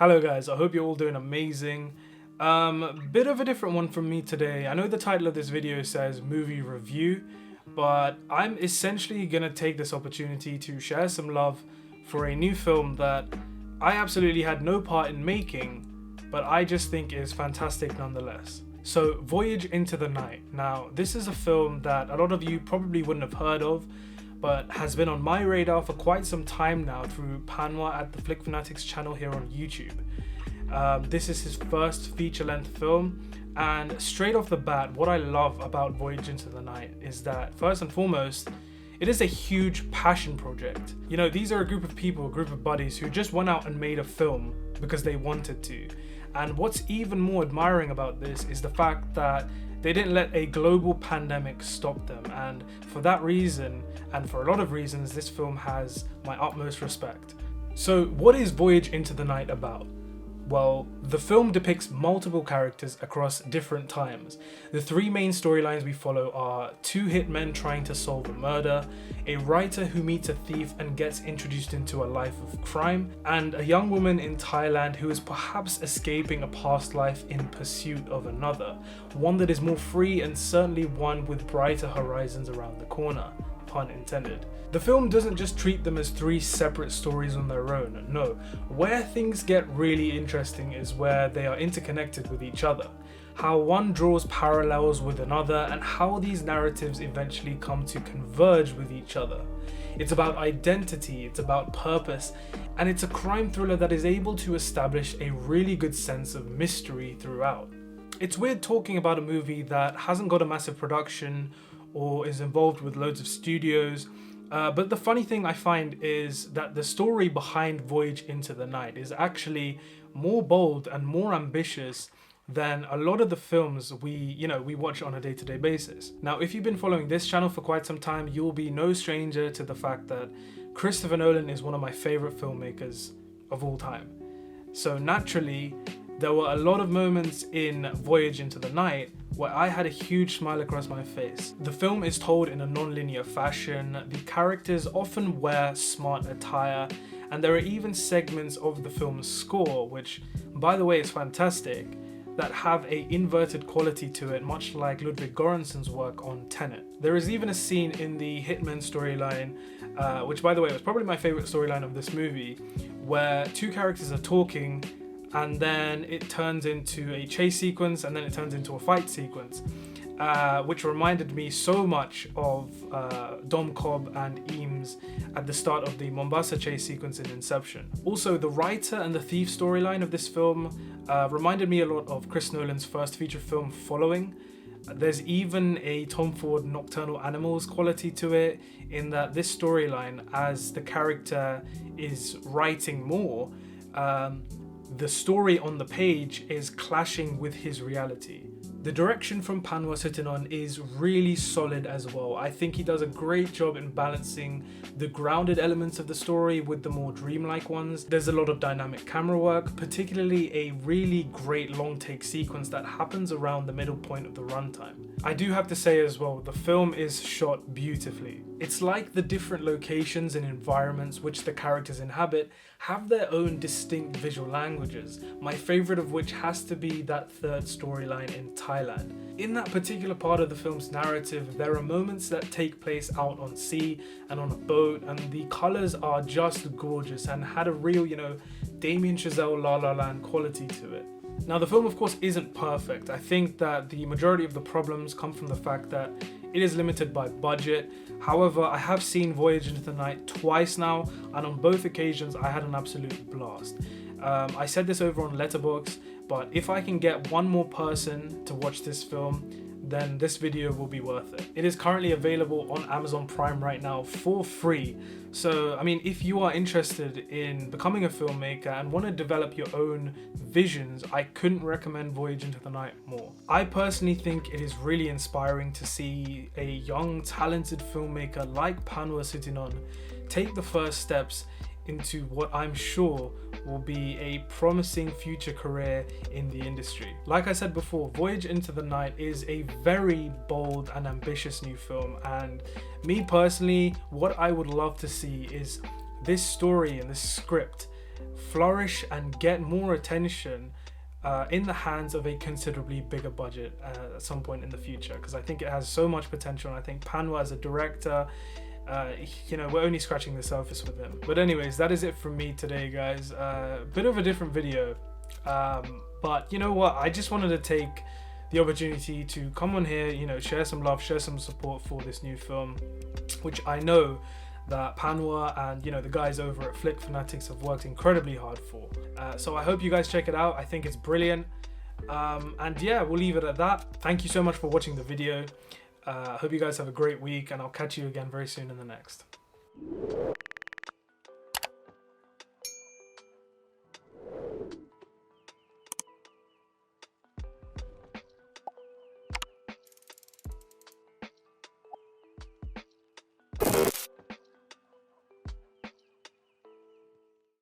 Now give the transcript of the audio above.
Hello guys, I hope you're all doing amazing. Bit of a different one from me today. I know the title of this video says movie review, but I'm essentially gonna take this opportunity to share some love for a new film that I absolutely had no part in making, but I just think is fantastic nonetheless. So, Voyage Into the Night. Now, this is a film that a lot of you probably wouldn't have heard of, but has been on my radar for quite some time now through Panwa at the Flick Fanatics channel here on YouTube. This is his first feature-length film, and straight off the bat, what I love about Voyage Into the Night is that, first and foremost, it is a huge passion project. You know, these are a group of people, a group of buddies who just went out and made a film because they wanted to. And what's even more admiring about this is the fact that they didn't let a global pandemic stop them, and for that reason, and for a lot of reasons, this film has my utmost respect. So what is Voyage Into the Night about? Well, the film depicts multiple characters across different times. The three main storylines we follow are two hitmen trying to solve a murder, a writer who meets a thief and gets introduced into a life of crime, and a young woman in Thailand who is perhaps escaping a past life in pursuit of another, one that is more free and certainly one with brighter horizons around the corner. Pun intended. The film doesn't just treat them as three separate stories on their own, no. Where things get really interesting is where they are interconnected with each other, how one draws parallels with another, and how these narratives eventually come to converge with each other. It's about identity, it's about purpose, and it's a crime thriller that is able to establish a really good sense of mystery throughout. It's weird talking about a movie that hasn't got a massive production or is involved with loads of studios, but the funny thing I find is that the story behind Voyage Into the Night is actually more bold and more ambitious than a lot of the films we watch on a day-to-day basis. Now, if you've been following this channel for quite some time, you'll be no stranger to the fact that Christopher Nolan is one of my favorite filmmakers of all time. So naturally, there were a lot of moments in Voyage Into the Night where I had a huge smile across my face. The film is told in a non-linear fashion, the characters often wear smart attire, and there are even segments of the film's score, which, by the way, is fantastic, that have a inverted quality to it, much like Ludwig Göransson's work on Tenet. There is even a scene in the Hitman storyline, which, by the way, was probably my favorite storyline of this movie, where two characters are talking, and then it turns into a chase sequence, and then it turns into a fight sequence, which reminded me so much of Dom Cobb and Eames at the start of the Mombasa chase sequence in Inception. Also, the writer and the thief storyline of this film reminded me a lot of Chris Nolan's first feature film, Following. There's even a Tom Ford Nocturnal Animals quality to it, in that this storyline, as the character is writing more, the story on the page is clashing with his reality. The direction from Panwa Sutthinon is really solid as well. I think he does a great job in balancing the grounded elements of the story with the more dreamlike ones. There's a lot of dynamic camera work, particularly a really great long take sequence that happens around the middle point of the runtime. I do have to say as well, the film is shot beautifully. It's like the different locations and environments which the characters inhabit have their own distinct visual languages, my favorite of which has to be that third storyline in Thailand. In that particular part of the film's narrative, there are moments that take place out on sea and on a boat, and the colors are just gorgeous and had a real, Damien Chazelle La La Land quality to it. Now, the film, of course, isn't perfect. I think that the majority of the problems come from the fact that it is limited by budget. However, I have seen Voyage Into the Night twice now, and on both occasions I had an absolute blast. I said this over on Letterboxd, but if I can get one more person to watch this film, then this video will be worth it. It is currently available on Amazon Prime right now for free. So, if you are interested in becoming a filmmaker and want to develop your own visions, I couldn't recommend Voyage Into the Night more. I personally think it is really inspiring to see a young, talented filmmaker like Panwa Sutthinon take the first steps into what I'm sure will be a promising future career in the industry. Like I said before, Voyage Into the Night is a very bold and ambitious new film, and me personally, what I would love to see is this story and this script flourish and get more attention in the hands of a considerably bigger budget at some point in the future, because I think it has so much potential. And I think Panwa as a director, you know, we're only scratching the surface with him. But anyways, that is it from me today, guys. Bit of a different video, but you know what, I just wanted to take the opportunity to come on here, you know, share some love, share some support for this new film, which I know that Panwa and, you know, the guys over at Flick Fanatics have worked incredibly hard for. So I hope you guys check it out. I think it's brilliant. And yeah, we'll leave it at that. Thank you so much for watching the video. I hope you guys have a great week, and I'll catch you again very soon in the next.